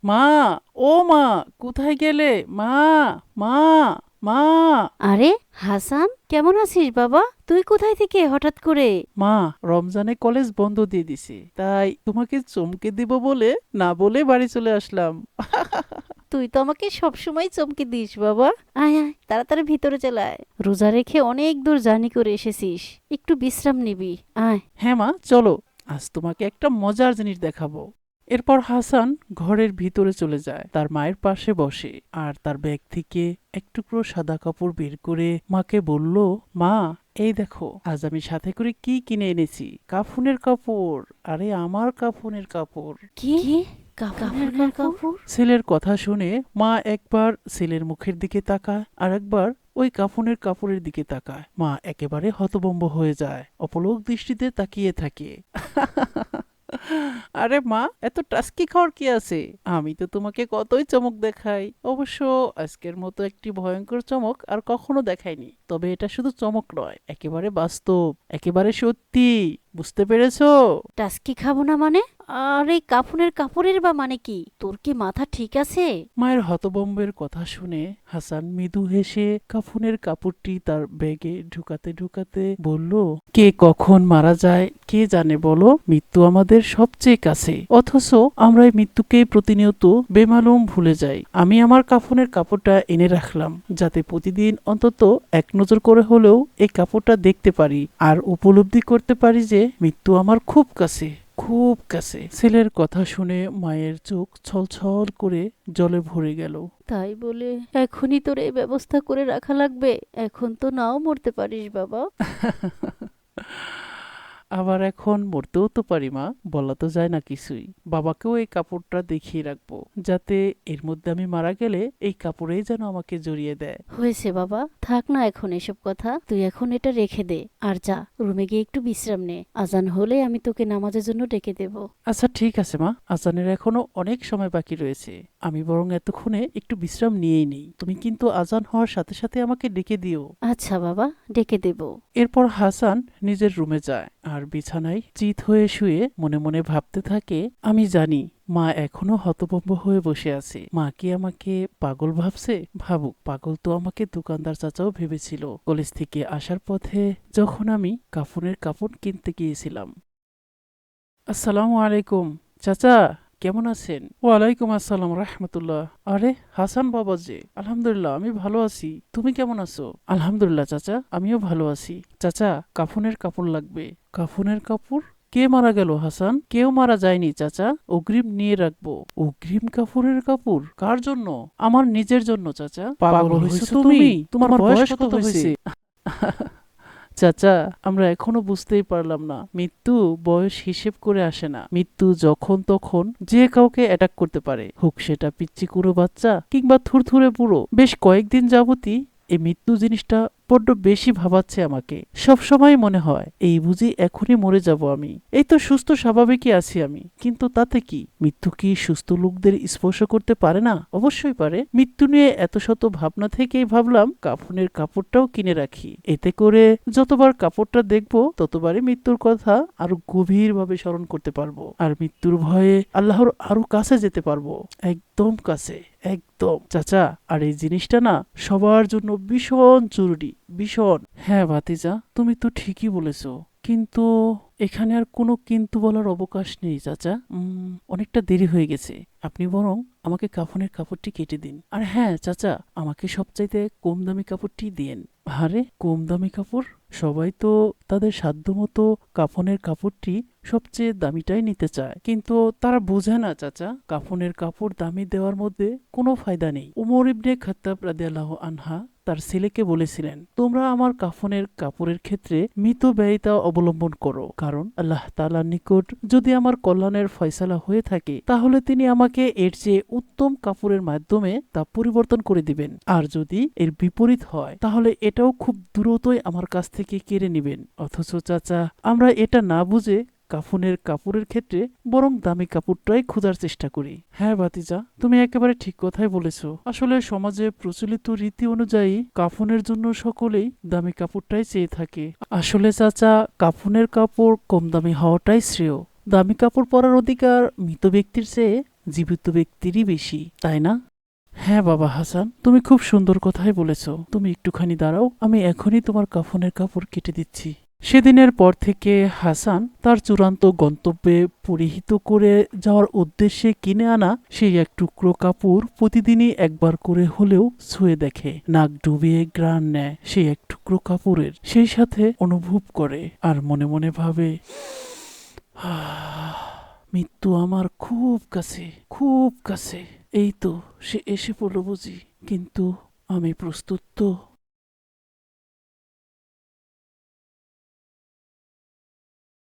মা, ও মা, কোথায় গেলে? মা, মা, মা। আরে হাসান, কেমন আছিস বাবা? তুই কোথায় থেকে হঠাৎ করে? মা, রমজানে কলেজ বন্ধ দিয়ে দিছে, তাই তোমাকে চমকে দিব বলে না বলে বাড়ি চলে আসলাম। তুই তো আমাকে সবসময় চমকে দিস বাবা। আয় আয়, তাড়াতাড়ি ভিতরে চলে আয়। রোজা রেখে অনেক দূর জার্নি করে এসেছিস, একটু বিশ্রাম নিবি। আয়। হ্যাঁ মা, চলো, আজ তোমাকে একটা মজার জিনিস দেখাবো। এরপর হাসান ঘরের ভিতরে চলে যায়, তার মায়ের পাশে বসে আর তার ব্যাগ থেকে এক টুকরো সাদা কাপড় বের করে মাকে বলল, মা, এই দেখো, আজ আমি সাথে করে কি কিনে এনেছি। কাফনের কাপড়। আরে আমার কাফনের কাপড়। কি? কাফনের কাপড়? ছেলের কথা শুনে মা একবার ছেলের মুখের দিকে তাকায় আর একবার ওই কাফনের কাপড়ের দিকে তাকায়। মা একেবারে হতভম্ব হয়ে যায়, অপলক দৃষ্টিতে তাকিয়ে থাকে। আরে মা, এত টাস্কি খাওয়ার কি আছে? আমি তো তোমাকে কতই চমক দেখাই। অবশ্য আজকের মতো একটি ভয়ঙ্কর চমক আর কখনো দেখাইনি। তবে এটা শুধু চমক নয়, একেবারে বাস্তব, একেবারে সত্যি। বুঝতে পেরেছো? টাস্কি খাবো না মানে? আর এই কাফনের কাপড়ের বা মানে কি? তোর কি মাথা ঠিক আছে? মায়ের হতবম্বের কথা শুনে হাসান মৃদু হেসে কাফনের কাপড়টি তার ব্যাগে ঢুকাতে ঢুকাতে বলল, কে কখন মারা যায় কে জানে বলো? মৃত্যু আমাদের সবচেয়ে কাছে, অথচ আমরা এই মৃত্যুকে প্রতিনিয়ত বেমালুম ভুলে যাই। আমি আমার কাফনের কাপড়টা এনে রাখলাম, যাতে প্রতিদিন অন্তত এক নজর করে হলেও এই কাপড়টা দেখতে পারি আর উপলব্ধি করতে পারি যে মৃত্যু আমার খুব কাছে, খুব কাছে। ছেলের কথা শুনে মায়ের চোখ ছলছল করে জলে ভরে গেল। তাই বলে এখনই তোর এই ব্যবস্থা করে রাখা লাগবে? এখন তো নাও মরতে পারিস বাবা। আবার এখন মরতেও তো পারি মা, বলা তো যায় না কিছুই। বাবাকেও এই কাপড়টা দেখিয়ে রাখবো, যাতে এর মধ্যে আমি মারা গেলে এই কাপড়েই যেন আমাকে জড়িয়ে দেয়। হয়েছে বাবা, থাক না এখন এসব কথা। তুই এখন এটা রেখে দে আর যা রুমে গিয়ে একটু বিশ্রাম নে। আজান হলে আমি তোকে নামাজের জন্য ডেকে দেব। আচ্ছা ঠিক আছে মা, আজানের এখনো অনেক সময় বাকি রয়েছে। আমি বরং এতক্ষণে একটু বিশ্রাম নিয়েই নেই। তুমি কিন্তু আজান হওয়ার সাথে সাথে আমাকে ডেকে দিও। আচ্ছা বাবা, ডেকে দেব। এরপর হাসান নিজের রুমে যায় আর বিছানায় চিত হয়ে শুয়ে মনে মনে ভাবতে থাকে, আমি জানি মা এখনো হতভম্ব হয়ে বসে আছে। মা কি আমাকে পাগল ভাবছে? ভাবুক, পাগল তো আমাকে দোকানদার চাচাও ভেবেছিল কলেজ থেকে আসার পথে, যখন আমি কাফনের কাপড় কিনতে গিয়েছিলাম। আসসালামু আলাইকুম চাচা, কেমন আছেন? ওয়ালাইকুম আসসালাম রাহমাতুল্লাহ। আরে হাসান বাবা যে, আলহামদুলিল্লাহ আমি ভালো আছি। তুমি কেমন আছো? আলহামদুলিল্লাহ চাচা, আমিও ভালো আছি। চাচা, কাফনের কাপড় লাগবে। কাফনের কাপড়? কে মারা গেল হাসান? কেউ মারা যায়নি চাচা, অগ্রিম নিয়ে রাখবো। অগ্রিম কাফনের কাপড় কার জন্য? আমার নিজের জন্য চাচা। পাগল হয়েছো তুমি? তোমার বয়স কত হয়েছে? চাচা, আমরা এখনো বুঝতেই পারলাম না, মৃত্যু বয়স হিসেব করে আসে না। মৃত্যু যখন তখন যে কাউকে অ্যাটাক করতে পারে, হোক সেটা পিচ্চি কুড়ো বাচ্চা কিংবা থুরথুরে বুড়ো। বেশ কয়েকদিন যাবতই এই মৃত্যু জিনিসটা বড্ড বেশি ভাবাচ্ছে আমাকে। সব সময় মনে হয় এই বুঝি এখনই মরে যাব আমি। এই তো সুস্থ স্বাভাবিকই আছি আমি, কিন্তু তাতে কি? মৃত্যু কি সুস্থ লোকদের স্পর্শ করতে পারে না? অবশ্যই পারে। মৃত্যু নিয়ে এত শত ভাবনা থেকেই ভাবলাম কাফনের কাপড়টাও কিনে রাখি। এতে করে যতবার কাপড়টা দেখবো ততবারই মৃত্যুর কথা আরো গভীরভাবে স্মরণ করতে পারবো, আর মৃত্যুর ভয়ে আল্লাহর আরো কাছে যেতে পারবো, একদম কাছে, একদম। চাচা, আর এই জিনিসটা না সবার জন্য ভীষণ জরুরি, ভীষণ। হ্যাঁ ভাতিজা, তুমি তো ঠিকই বলেছো, কিন্তু এখানে আর কোনো কিন্তু বলার অবকাশ নেই চাচা। অনেকটা দেরি হয়ে গেছে। আপনি বরং আমাকে কাফনের কাপড়টি কেটে দিন। আর হ্যাঁ চাচা, আমাকে সবচাইতে কম দামি কাপড়টি দিয়েন। আরে কম দামি কাপড়? সবাই তো তাদের সাধ্যমতো কাফনের কাপড়টি সবচেয়ে দামিটাই নিতে চায়, কিন্তু তারা বোঝে না চাচা, কাফনের কাপড় দামি দেওয়ার মধ্যে কোনো ফায়দা নেই। উমর ইবনে খাত্তাব রাদিয়াল্লাহু আনহা তার ছেলেকে বলেছিলেন, তোমরা আমার কাফনের কাপড়ের ক্ষেত্রে মিতব্যয়িতা অবলম্বন করো, কারণ আল্লাহ তাআলার নিকট যদি আমার কল্যাণের ফয়সালা হয়ে থাকে, তাহলে তিনি আমাকে এর চেয়ে উত্তম কাপড়ের মাধ্যমে তা পরিবর্তন করে দিবেন। আর যদি এর বিপরীত হয়, তাহলে এটাও খুব দ্রুতই আমার কাছ থেকে কেড়ে নিবেন। অথচ চাচা, আমরা এটা না বুঝে কাফনের কাপড়ের ক্ষেত্রে বরং দামি কাপড়টাই খোঁজার চেষ্টা করি। হ্যাঁ ভাতিজা, তুমি একেবারে ঠিক কথাই বলেছ। আসলে সমাজে প্রচলিত রীতি অনুযায়ী কাফনের জন্য সকলেই দামি কাপড়টাই চেয়ে থাকে। আসলে চাচা, কাফনের কাপড় কম দামি হওয়াটাই শ্রেয়। দামি কাপড় পরার অধিকার মৃত ব্যক্তির চেয়ে জীবিত ব্যক্তিরই বেশি, তাই না? হ্যাঁ বাবা হাসান, তুমি খুব সুন্দর কথাই বলেছ। তুমি একটুখানি দাঁড়াও, আমি এখনই তোমার কাফনের কাপড় কেটে দিচ্ছি। সেদিনের পর থেকে হাসান তার চূড়ান্ত গন্তব্যে পরিহিত করে যাওয়ার উদ্দেশ্যে কিনে আনা সেই এক টুকরো কাপড় প্রতিদিনই একবার করে হলেও ছুঁয়ে দেখে। নাক ডুবিয়ে ঘ্রাণ নেয় সেই এক টুকরো কাপড়ের, সেই সাথে অনুভব করে আর মনে মনে ভাবে, মৃত্যু আমার খুব কাছে, খুব কাছে। এই তো সে এসে পড়ল বুঝি, কিন্তু আমি প্রস্তুত তো?